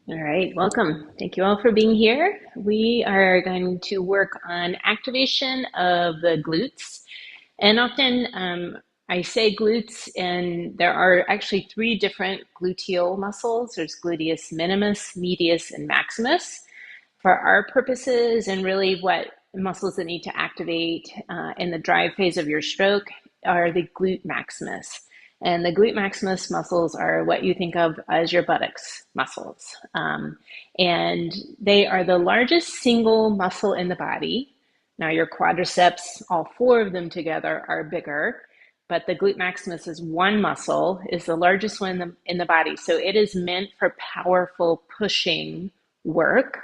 All right, welcome. Thank you all for being here. We are going to work on activation of the glutes. And often I say glutes, and there are actually three different gluteal muscles. There's gluteus minimus, medius, and maximus. For our purposes, and really what muscles that need to activate in the drive phase of your stroke are the glute maximus. And the glute maximus muscles are what you think of as your buttocks muscles. And they are the largest single muscle in the body. Now, your quadriceps, all four of them together, are bigger, but the glute maximus is one muscle, is the largest one in the body. So it is meant for powerful pushing work.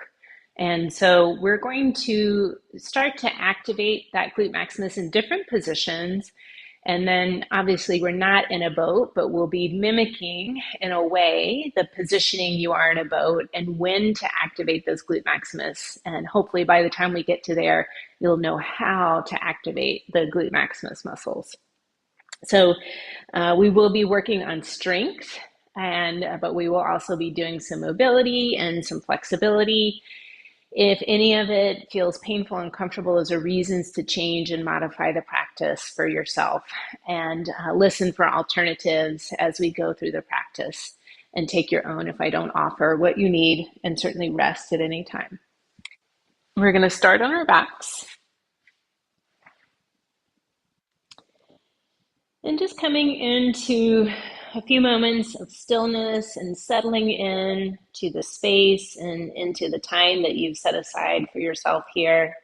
And so we're going to start to activate that glute maximus in different positions. And then obviously we're not in a boat, but we'll be mimicking in a way the positioning you are in a boat and when to activate those glute maximus. And hopefully by the time we get to there, you'll know how to activate the glute maximus muscles. So we will be working on strength, but we will also be doing some mobility and some flexibility. If any of it feels painful and uncomfortable, those are reasons to change and modify the practice for yourself, and listen for alternatives as we go through the practice, and take your own if I don't offer what you need, and certainly rest at any time. We're going to start on our backs and just coming into a few moments of stillness and settling in to the space and into the time that you've set aside for yourself here.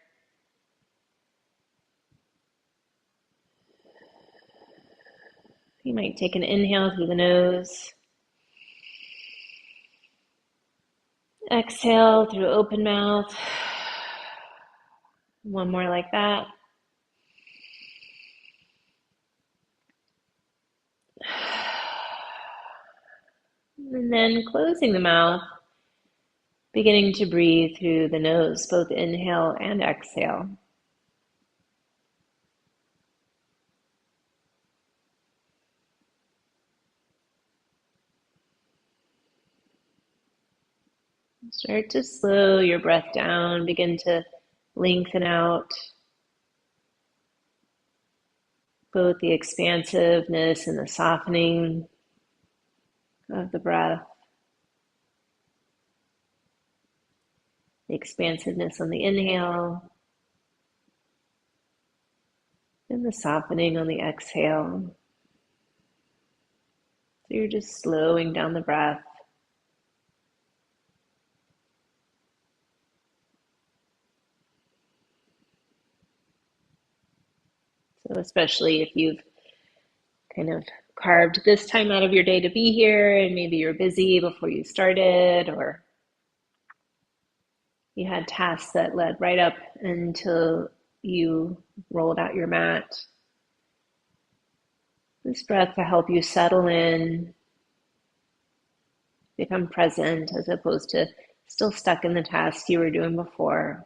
You might take an inhale through the nose, exhale through open mouth. One more like that. And then closing the mouth, beginning to breathe through the nose, both inhale and exhale. Start to slow your breath down, begin to lengthen out both the expansiveness and the softening of the breath. The expansiveness on the inhale and the softening on the exhale. So you're just slowing down the breath. So especially if you've kind of carved this time out of your day to be here, and maybe you're busy before you started, or you had tasks that led right up until you rolled out your mat. This breath to help you settle in, become present as opposed to still stuck in the task you were doing before.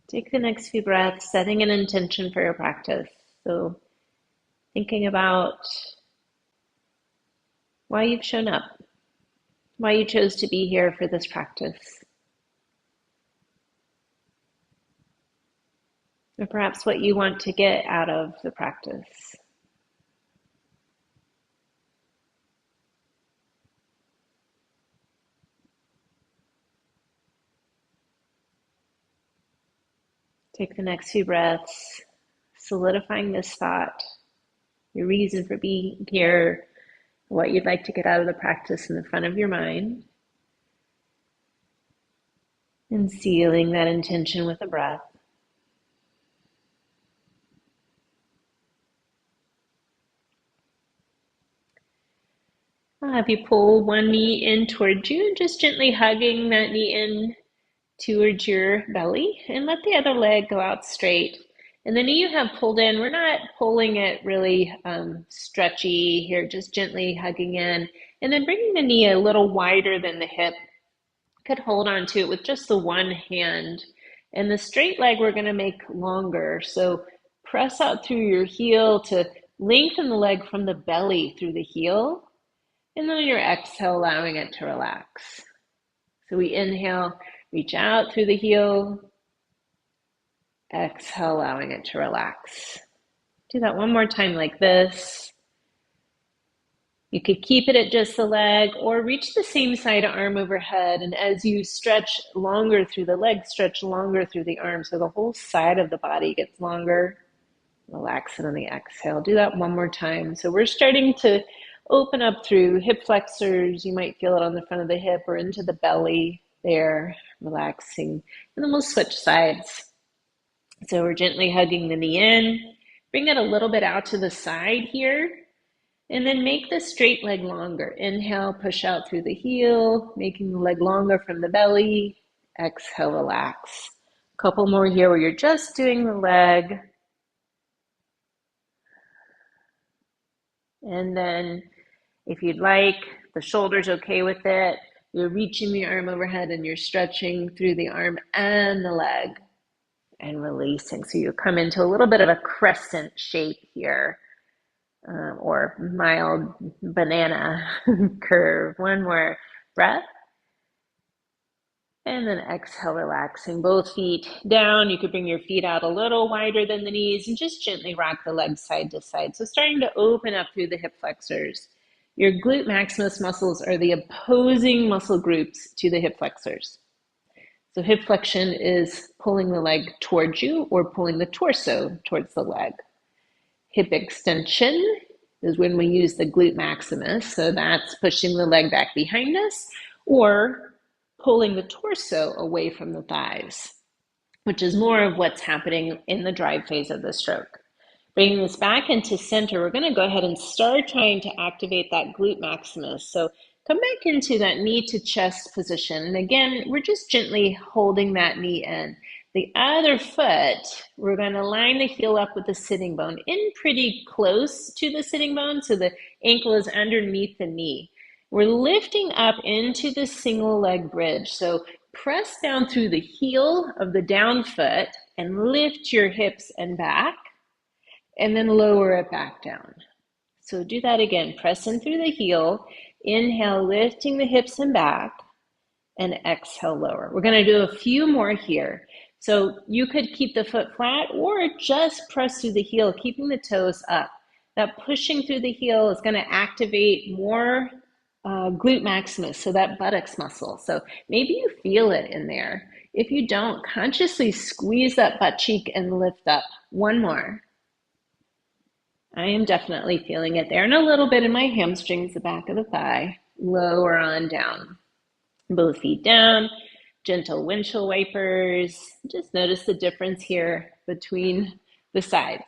Take the next few breaths, setting an intention for your practice. So thinking about why you've shown up, why you chose to be here for this practice, or perhaps what you want to get out of the practice. Take the next few breaths, solidifying this thought, your reason for being here, what you'd like to get out of the practice in the front of your mind, and sealing that intention with a breath. I'll have you pull one knee in towards you, and just gently hugging that knee in towards your belly, and let the other leg go out straight. And the knee you have pulled in, we're not pulling it really stretchy here, just gently hugging in. And then bringing the knee a little wider than the hip. Could hold on to it with just the one hand. And the straight leg we're going to make longer. So press out through your heel to Lengthen the leg from the belly through the heel, and then on your exhale, allowing it to relax. So we inhale, reach out through the heel, exhale, allowing it to relax. Do that one more time like this. You could keep it at just the leg or reach the same side arm overhead. And as you stretch longer through the leg, stretch longer through the arm. So the whole side of the body gets longer. Relax it on the exhale. Do that one more time. So we're starting to open up through hip flexors. You might feel it on the front of the hip or into the belly there, relaxing. And then we'll switch sides. So we're gently hugging the knee in. Bring it a little bit out to the side here. And then make the straight leg longer. Inhale, push out through the heel, making the leg longer from the belly. Exhale, relax. A couple more here where you're just doing the leg. And then if you'd like, the shoulder's okay with it. You're reaching the arm overhead and you're stretching through the arm and the leg and releasing. So you come into a little bit of a crescent shape here. Or mild banana curve. One more breath. And then exhale, relaxing both feet down. You could bring your feet out a little wider than the knees and just gently rock the legs side to side. So starting to open up through the hip flexors. Your glute maximus muscles are the opposing muscle groups to the hip flexors. So hip flexion is pulling the leg towards you or pulling the torso towards the leg. Hip extension is when we use the glute maximus, so that's pushing the leg back behind us or pulling the torso away from the thighs, which is more of what's happening in the drive phase of the stroke. Bringing this back into center, we're going to go ahead and start trying to activate that glute maximus. So come back into that knee to chest position. And again, we're just gently holding that knee in. The other foot, we're going to line the heel up with the sitting bone in pretty close to the sitting bone, so the ankle is underneath the knee. We're lifting up into the single leg bridge. So press down through the heel of the down foot and lift your hips and back, and then lower it back down. So do that again. Press in through the heel, inhale, lifting the hips and back, and exhale, lower. We're going to do a few more here. So you could keep the foot flat or just press through the heel, keeping the toes up. That pushing through the heel is going to activate more glute maximus, so that buttocks muscle. So maybe you feel it in there. If you don't, consciously squeeze that butt cheek and lift up. One more. I am definitely feeling it there, and a little bit in my hamstrings, the back of the thigh. Lower on down. Both feet down. Gentle windshield wipers. Just notice the difference here between the sides.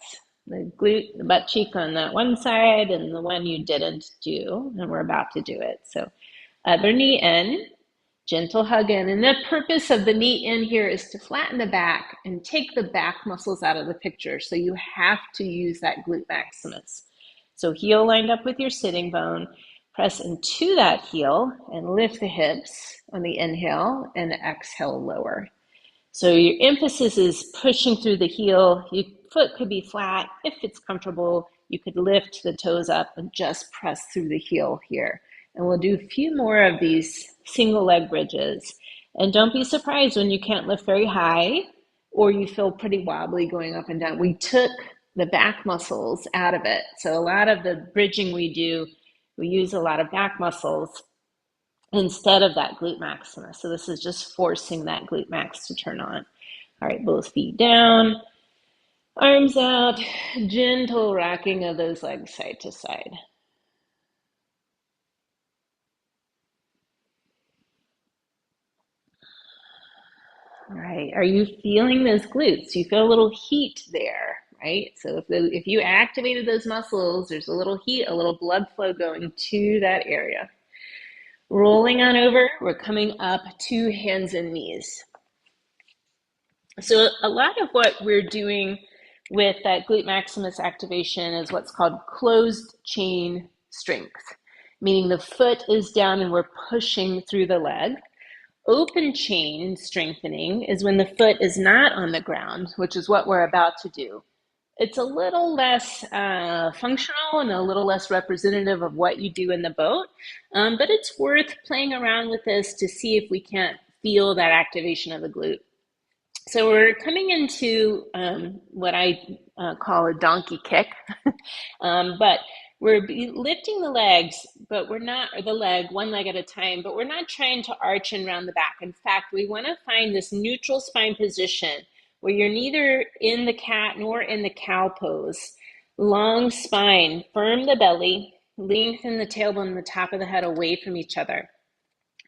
The glute, the butt cheek on that one side and the one you didn't do, and we're about to do it. So other knee in, gentle hug in. And the purpose of the knee in here is to flatten the back and take the back muscles out of the picture. So you have to use that glute maximus. So heel lined up with your sitting bone. Press into that heel and lift the hips on the inhale and exhale, lower. So your emphasis is pushing through the heel. Your foot could be flat. If it's comfortable, you could lift the toes up and just press through the heel here. And we'll do a few more of these single leg bridges. And don't be surprised when you can't lift very high or you feel pretty wobbly going up and down. We took the back muscles out of it. So a lot of the bridging we do, we use a lot of back muscles instead of that glute maximus. So this is just forcing that glute max to turn on. All right, both feet down, arms out, gentle rocking of those legs side to side. All right, are you feeling those glutes? You feel a little heat there, right? So if you activated those muscles, there's a little heat, a little blood flow going to that area. Rolling on over, we're coming up to hands and knees. So a lot of what we're doing with that glute maximus activation is what's called closed chain strength, meaning the foot is down and we're pushing through the leg. Open chain strengthening is when the foot is not on the ground, which is what we're about to do. It's a little less functional and a little less representative of what you do in the boat, but it's worth playing around with this to see if we can't feel that activation of the glute. So we're coming into what I call a donkey kick, but we're lifting the legs, but we're not, or the leg, one leg at a time, but we're not trying to arch and round the back. In fact, we want to find this neutral spine position where you're neither in the cat nor in the cow pose. Long spine, firm the belly, lengthen the tailbone and the top of the head away from each other.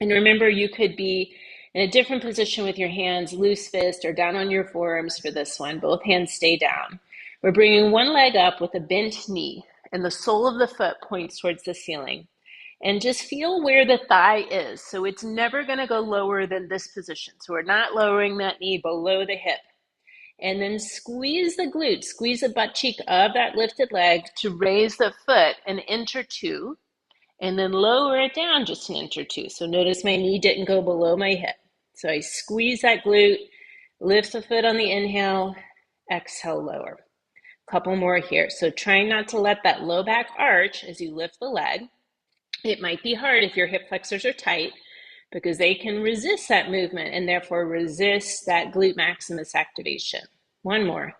And remember, you could be in a different position with your hands, loose fist, or down on your forearms for this one. Both hands stay down. We're bringing one leg up with a bent knee, and the sole of the foot points towards the ceiling. And just feel where the thigh is. So it's never going to go lower than this position. So we're not lowering that knee below the hip. And then squeeze the glute, squeeze the butt cheek of that lifted leg to raise the foot an inch or two, and then lower it down just an inch or two. So notice my knee didn't go below my hip. So I squeeze that glute, lift the foot on the inhale, exhale, lower. Couple more here. So trying not to let that low back arch as you lift the leg. It might be hard if your hip flexors are tight because they can resist that movement and therefore resist that glute maximus activation. One more.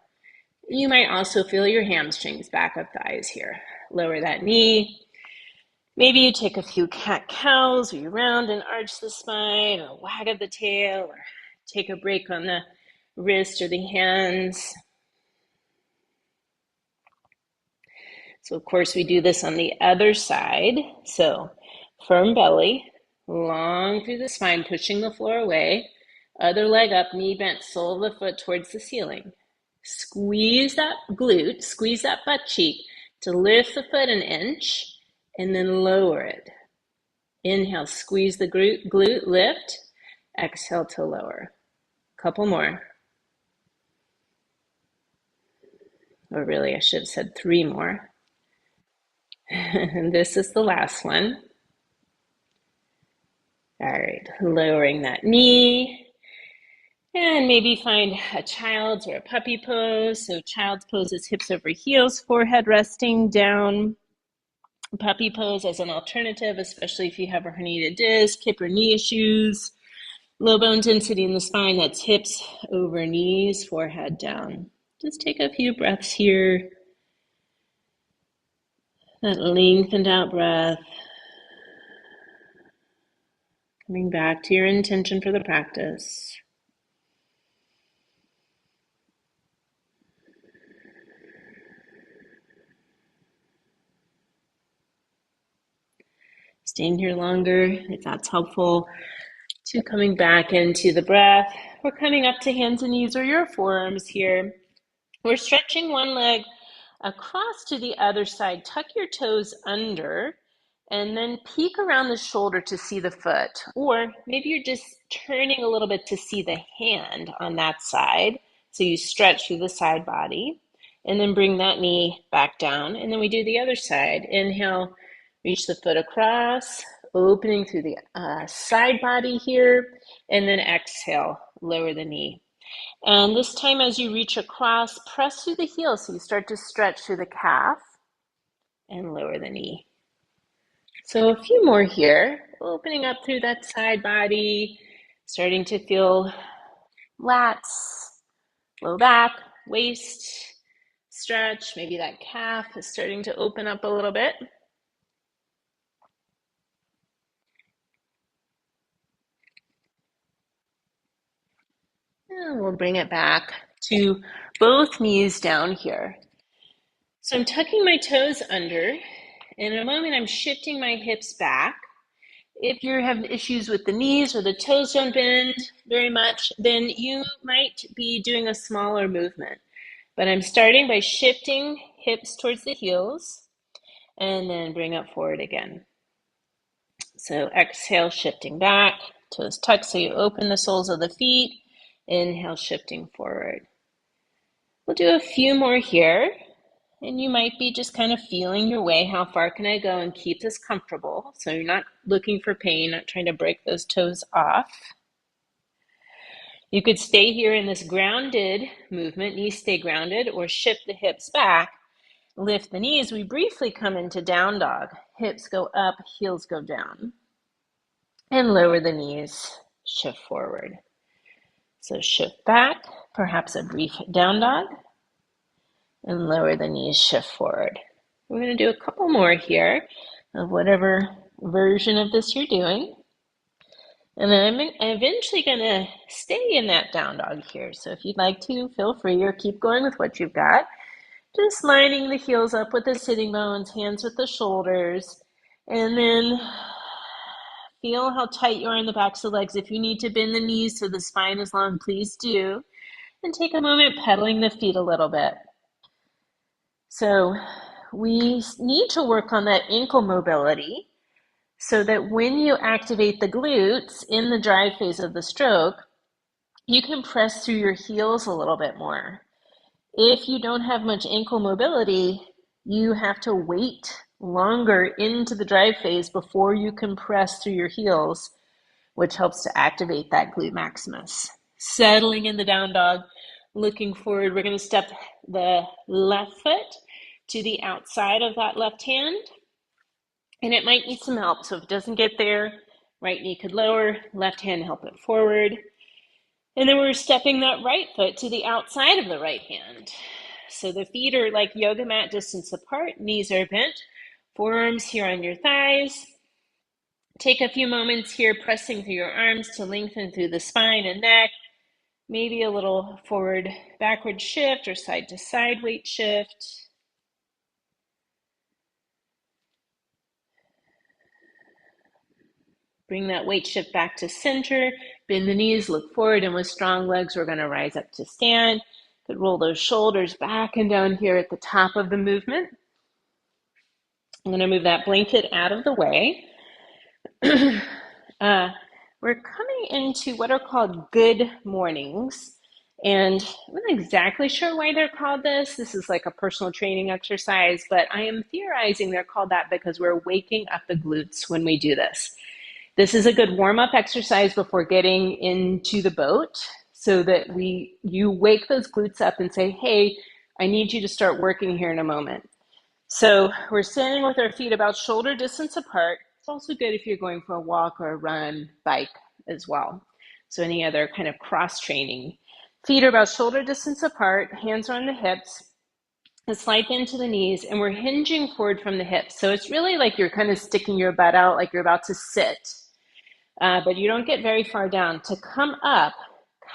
You might also feel your hamstrings, back of thighs here. Lower that knee. Maybe you take a few cat-cows, or you round and arch the spine, or wag of the tail, or take a break on the wrist or the hands. So of course we do this on the other side. So firm belly, long through the spine, pushing the floor away. Other leg up, knee bent, sole of the foot towards the ceiling. Squeeze that glute, squeeze that butt cheek to lift the foot an inch, and then lower it. Inhale, squeeze the glute, lift. Exhale to lower. Couple more. Or really, I should have said 3 more. And this is the last one. All right, lowering that knee. And maybe find a child's or a puppy pose. So child's pose is hips over heels, forehead resting down. Puppy pose as an alternative, especially if you have a herniated disc, hip or knee issues. Low bone density in the spine, that's hips over knees, forehead down. Just take a few breaths here. That lengthened out breath. Coming back to your intention for the practice. Staying here longer, if that's helpful, to coming back into the breath. We're coming up to hands and knees or your forearms here. We're stretching one leg across to the other side. Tuck your toes under and then peek around the shoulder to see the foot. Or maybe you're just turning a little bit to see the hand on that side. So you stretch through the side body and then bring that knee back down. And then we do the other side. Inhale, reach the foot across, opening through the side body here. And then exhale, lower the knee. And this time as you reach across, press through the heel so you start to stretch through the calf and lower the knee. So a few more here, opening up through that side body, starting to feel lats, low back, waist, stretch. Maybe that calf is starting to open up a little bit. And we'll bring it back to both knees down here. So I'm tucking my toes under. In a moment, I'm shifting my hips back. If you have issues with the knees or the toes don't bend very much, then you might be doing a smaller movement. But I'm starting by shifting hips towards the heels and then bring up forward again. So exhale, shifting back, toes tucked so you open the soles of the feet. Inhale, shifting forward. We'll do a few more here. And you might be just kind of feeling your way. How far can I go and keep this comfortable? So you're not looking for pain, not trying to break those toes off. You could stay here in this grounded movement, knees stay grounded, or shift the hips back, lift the knees. We briefly come into down dog. Hips go up, heels go down. And lower the knees, shift forward. So shift back, perhaps a brief down dog, and lower the knees, shift forward. We're going to do a couple more here of whatever version of this you're doing. And then I'm eventually going to stay in that down dog here. So if you'd like to, feel free, or keep going with what you've got. Just lining the heels up with the sitting bones, hands with the shoulders, and then feel how tight you are in the backs of the legs. If you need to bend the knees so the spine is long, please do. And take a moment pedaling the feet a little bit. So we need to work on that ankle mobility so that when you activate the glutes in the drive phase of the stroke, you can press through your heels a little bit more. If you don't have much ankle mobility, you have to wait longer into the drive phase before you can press through your heels, which helps to activate that glute maximus. Settling in the down dog, looking forward. We're going to step the left foot to the outside of that left hand, and it might need some help. So if it doesn't get there, right knee could lower, left hand help it forward. And then we're stepping that right foot to the outside of the right hand. So the feet are like yoga mat distance apart, knees are bent, forearms here on your thighs. Take a few moments here pressing through your arms to lengthen through the spine and neck. Maybe a little forward, backward shift or side to side weight shift. Bring that weight shift back to center. Bend the knees, look forward, and with strong legs, we're going to rise up to stand. Could roll those shoulders back and down here at the top of the movement. I'm going to move that blanket out of the way. We're coming into what are called good mornings. And I'm not exactly sure why they're called this. This is like a personal training exercise, but I am theorizing they're called that because we're waking up the glutes when we do this. This is a good warm-up exercise before getting into the boat so that you wake those glutes up and say, hey, I need you to start working here in a moment. So we're standing with our feet about shoulder distance apart. It's also good if you're going for a walk or a run, bike as well. So any other kind of cross training. Feet are about shoulder distance apart, hands are on the hips, and slide into the knees, and we're hinging forward from the hips. So it's really like you're kind of sticking your butt out like you're about to sit. But you don't get very far down. To come up,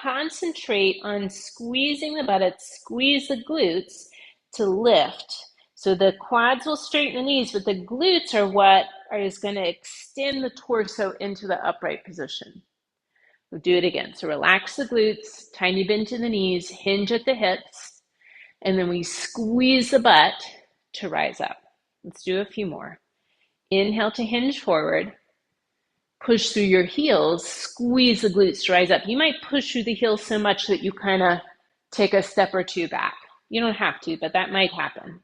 concentrate on squeezing the buttocks, squeeze the glutes to lift. So the quads will straighten the knees, but the glutes are what is going to extend the torso into the upright position. We'll do it again. So relax the glutes, tiny bend to the knees, hinge at the hips, and then we squeeze the butt to rise up. Let's do a few more. Inhale to hinge forward. Push through your heels, squeeze the glutes to rise up. You might push through the heels so much that you kind of take a step or two back. You don't have to, but that might happen.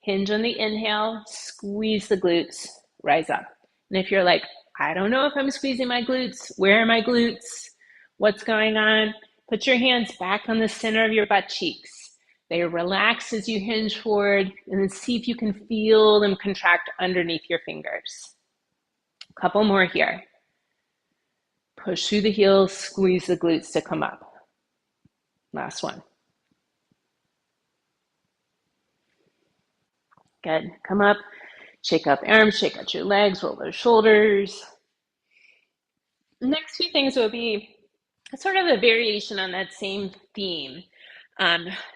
Hinge on the inhale, squeeze the glutes, rise up. And if you're like, I don't know if I'm squeezing my glutes, where are my glutes? What's going on? Put your hands back on the center of your butt cheeks. They relax as you hinge forward, and then see if you can feel them contract underneath your fingers. A couple more here. Push through the heels, squeeze the glutes to come up. Last one. Good. Come up, shake up arms, shake out your legs, roll those shoulders. Next few things will be sort of a variation on that same theme.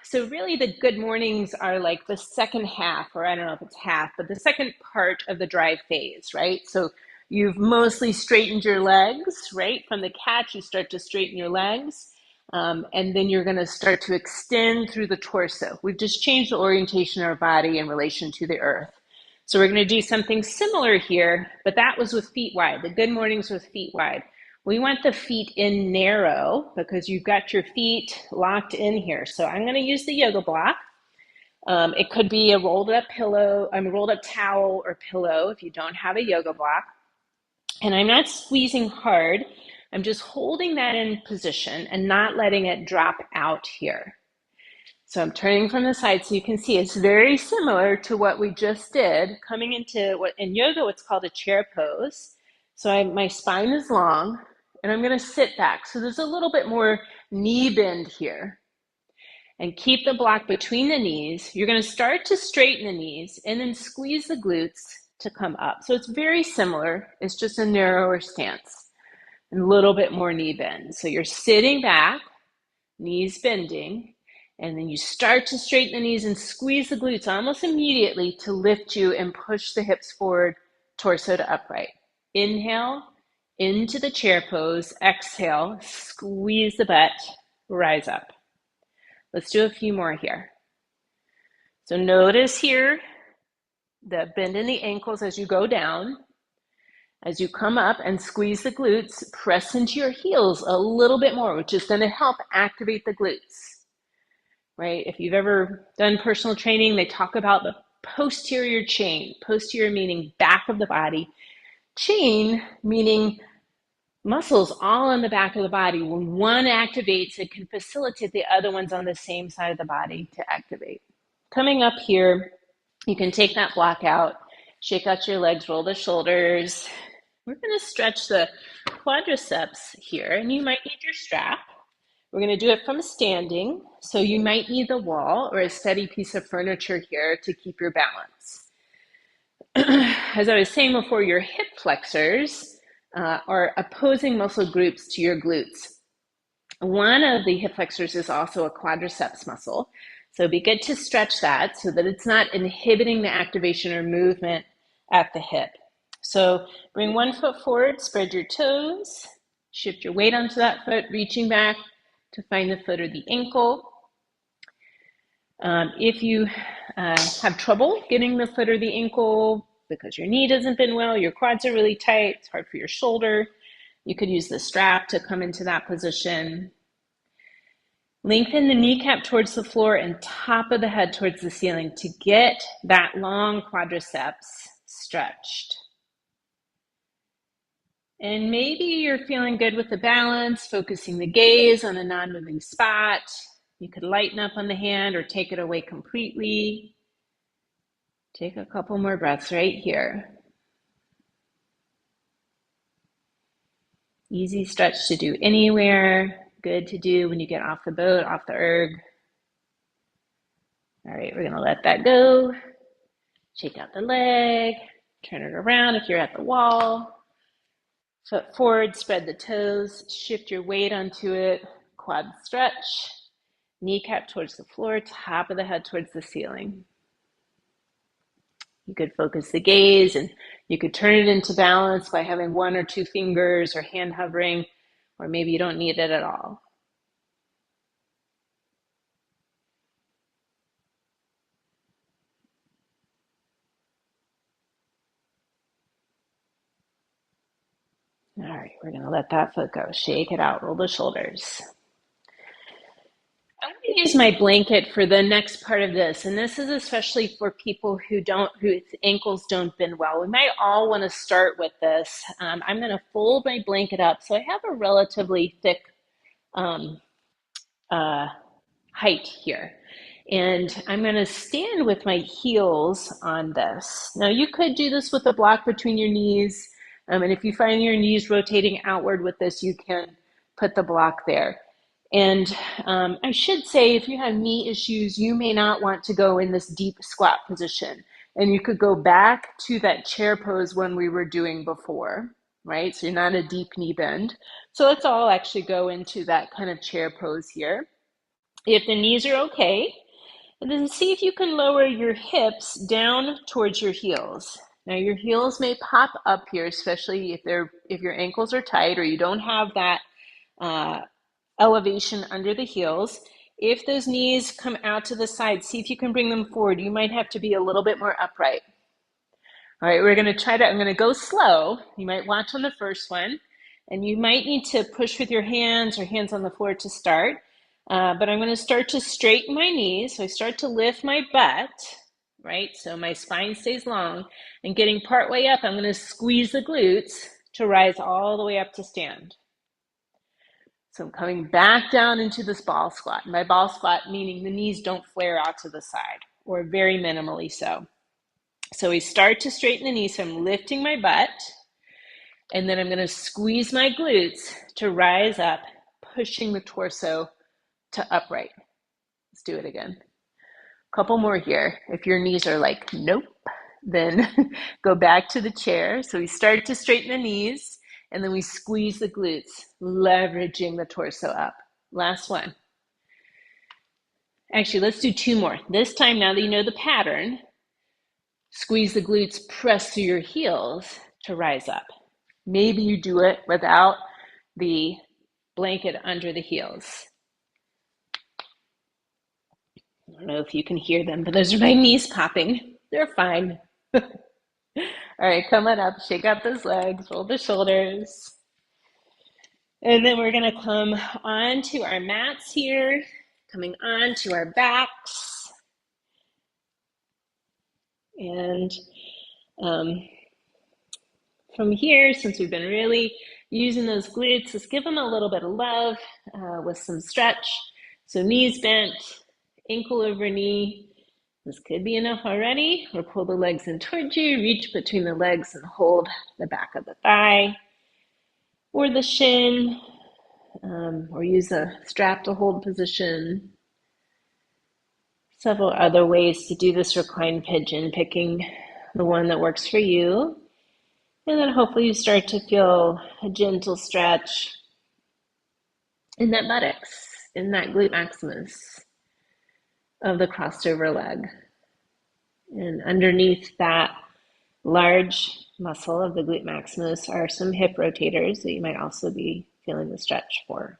So really the good mornings are like the second half, or I don't know if it's half, but the second part of the drive phase, right? So you've mostly straightened your legs, right? From the catch, you start to straighten your legs. And then you're going to start to extend through the torso. We've just changed the orientation of our body in relation to the earth. So we're going to do something similar here, but that was with feet wide. The good mornings with feet wide. We want the feet in narrow because you've got your feet locked in here. So I'm going to use the yoga block. It could be a rolled up towel or pillow if you don't have a yoga block. And I'm not squeezing hard. I'm just holding that in position and not letting it drop out here. So I'm turning from the side so you can see it's very similar to what we just did, coming into what in yoga what's called a chair pose. So my spine is long and I'm going to sit back. So there's a little bit more knee bend here. And keep the block between the knees. You're going to start to straighten the knees and then squeeze the glutes to come up. So it's very similar. It's just a narrower stance and a little bit more knee bend. So you're sitting back, knees bending, and then you start to straighten the knees and squeeze the glutes almost immediately to lift you and push the hips forward, torso to upright. Inhale into the chair pose. Exhale, squeeze the butt, rise up. Let's do a few more here. So notice here the bend in the ankles as you go down. As you come up and squeeze the glutes, press into your heels a little bit more, which is going to help activate the glutes, right? If you've ever done personal training, they talk about the posterior chain. Posterior meaning back of the body. Chain meaning muscles all in the back of the body. When one activates, it can facilitate the other ones on the same side of the body to activate. Coming up here, you can take that block out, shake out your legs, roll the shoulders. We're going to stretch the quadriceps here, and you might need your strap. We're going to do it from standing, so you might need the wall or a steady piece of furniture here to keep your balance. As I was saying before, your hip flexors are opposing muscle groups to your glutes. One of the hip flexors is also a quadriceps muscle. So it'd be good to stretch that so that it's not inhibiting the activation or movement at the hip. So bring one foot forward, spread your toes, shift your weight onto that foot, reaching back to find the foot or the ankle. If you have trouble getting the foot or the ankle because your knee doesn't bend well, your quads are really tight, it's hard for your shoulder, you could use the strap to come into that position. Lengthen the kneecap towards the floor and top of the head towards the ceiling to get that long quadriceps stretched. And maybe you're feeling good with the balance, focusing the gaze on a non-moving spot. You could lighten up on the hand or take it away completely. Take a couple more breaths right here. Easy stretch to do anywhere. Good to do when you get off the boat, off the erg. All right, we're gonna let that go. Shake out the leg, turn it around if you're at the wall. Foot forward, spread the toes, shift your weight onto it, quad stretch, kneecap towards the floor, top of the head towards the ceiling. You could focus the gaze and you could turn it into balance by having one or two fingers or hand hovering, or maybe you don't need it at all. All right, we're going to let that foot go. Shake it out, roll the shoulders. I'm going to use my blanket for the next part of this, and this is especially for people whose ankles don't bend well. We might all want to start with this. I'm going to fold my blanket up so I have a relatively thick height here. And I'm going to stand with my heels on this. Now you could do this with a block between your knees. And if you find your knees rotating outward with this, you can put the block there. And I should say, if you have knee issues, you may not want to go in this deep squat position. And you could go back to that chair pose when we were doing before, right? So you're not a deep knee bend. So let's all actually go into that kind of chair pose here. If the knees are okay, and then see if you can lower your hips down towards your heels. Now your heels may pop up here, especially if your ankles are tight or you don't have that elevation under the heels. If those knees come out to the side, see if you can bring them forward. You might have to be a little bit more upright. All right, I'm going to go slow. You might watch on the first one, and you might need to push with your hands or hands on the floor to start. But I'm going to start to straighten my knees. So I start to lift my butt, right? So my spine stays long. And getting part way up, I'm going to squeeze the glutes to rise all the way up to stand. So I'm coming back down into this ball squat. And by ball squat, meaning the knees don't flare out to the side, or very minimally so. So we start to straighten the knees. So I'm lifting my butt, and then I'm going to squeeze my glutes to rise up, pushing the torso to upright. Let's do it again. Couple more here. If your knees are like, nope, then go back to the chair. So we start to straighten the knees, and then we squeeze the glutes, leveraging the torso up. Last one. Actually, let's do two more. This time, now that you know the pattern, squeeze the glutes, press through your heels to rise up. Maybe you do it without the blanket under the heels. I don't know if you can hear them, but those are my knees popping. They're fine. All right, come on up, shake out those legs, roll the shoulders. And then we're gonna come onto our mats here, coming onto our backs. And from here, since we've been really using those glutes, let's give them a little bit of love with some stretch. So knees bent, ankle over knee. This could be enough already. Or pull the legs in towards you, reach between the legs and hold the back of the thigh or the shin, or use a strap to hold position. Several other ways to do this reclined pigeon, picking the one that works for you. And then hopefully you start to feel a gentle stretch in that buttocks, in that glute maximus of the crossed over leg. And underneath that large muscle of the glute maximus are some hip rotators that you might also be feeling the stretch for.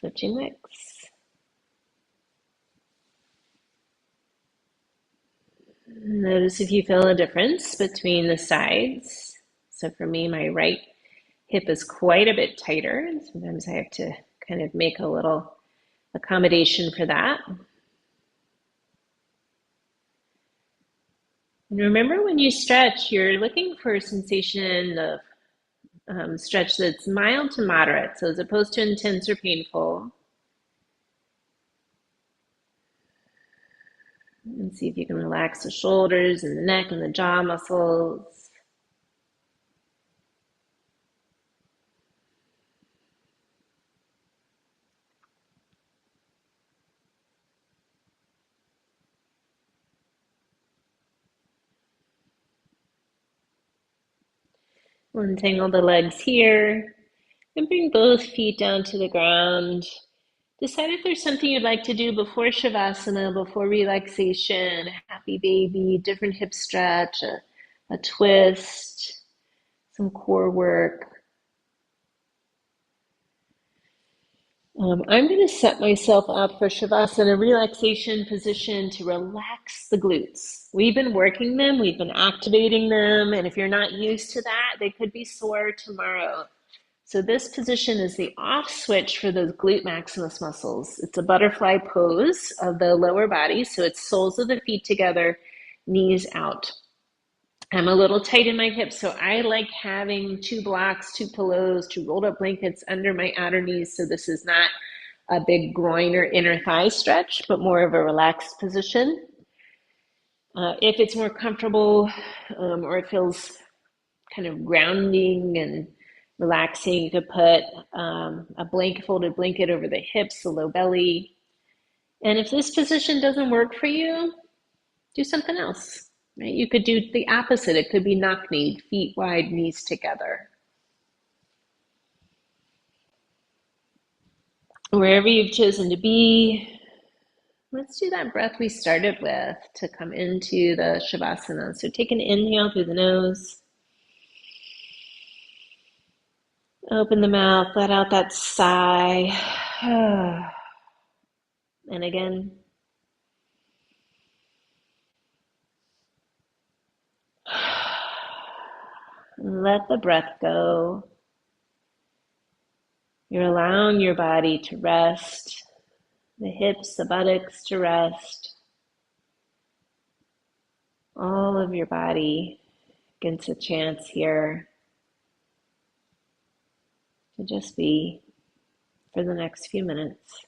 Switching legs. Notice if you feel a difference between the sides. So for me, my right hip is quite a bit tighter, and sometimes I have to kind of make a little accommodation for that. And remember, when you stretch, you're looking for a sensation of stretch that's mild to moderate. So as opposed to intense or painful. And see if you can relax the shoulders and the neck and the jaw muscles. Untangle the legs here and bring both feet down to the ground. Decide if there's something you'd like to do before Shavasana, before relaxation, a happy baby, different hip stretch, a twist, some core work. I'm going to set myself up for Shavasana, relaxation position to relax the glutes. We've been working them, we've been activating them, and if you're not used to that, they could be sore tomorrow. So this position is the off switch for those glute maximus muscles. It's a butterfly pose of the lower body, so it's soles of the feet together, knees out. I'm a little tight in my hips, so I like having two blocks, two pillows, two rolled up blankets under my outer knees, so this is not a big groin or inner thigh stretch, but more of a relaxed position. If it's more comfortable or it feels kind of grounding and relaxing, you could put a folded blanket over the hips, the low belly. And if this position doesn't work for you, do something else. Right? You could do the opposite. It could be knock-kneed, feet wide, knees together. Wherever you've chosen to be, let's do that breath we started with to come into the Shavasana. So take an inhale through the nose. Open the mouth, let out that sigh. And again. Let the breath go. You're allowing your body to rest, the hips, the buttocks to rest. All of your body gets a chance here to just be for the next few minutes.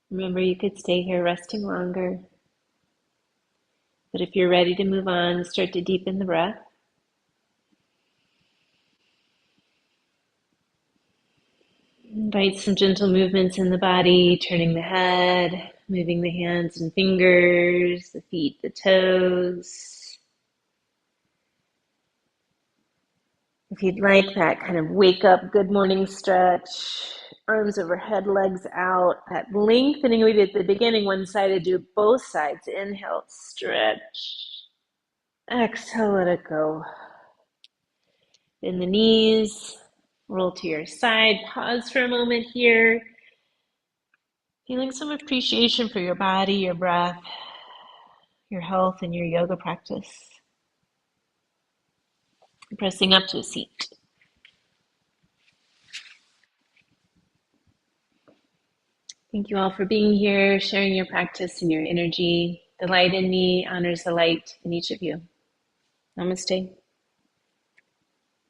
Remember, you could stay here resting longer, but if you're ready to move on, start to deepen the breath. Invite some gentle movements in the body, turning the head, moving the hands and fingers, the feet, the toes. If you'd like that kind of wake up, good morning stretch, arms overhead, legs out, that lengthening we did at the beginning, one sided, do both sides. Inhale, stretch. Exhale, let it go. Bend the knees, roll to your side, pause for a moment here. Feeling some appreciation for your body, your breath, your health, and your yoga practice. Pressing up to a seat. Thank you all for being here, sharing your practice and your energy. The light in me honors the light in each of you. Namaste.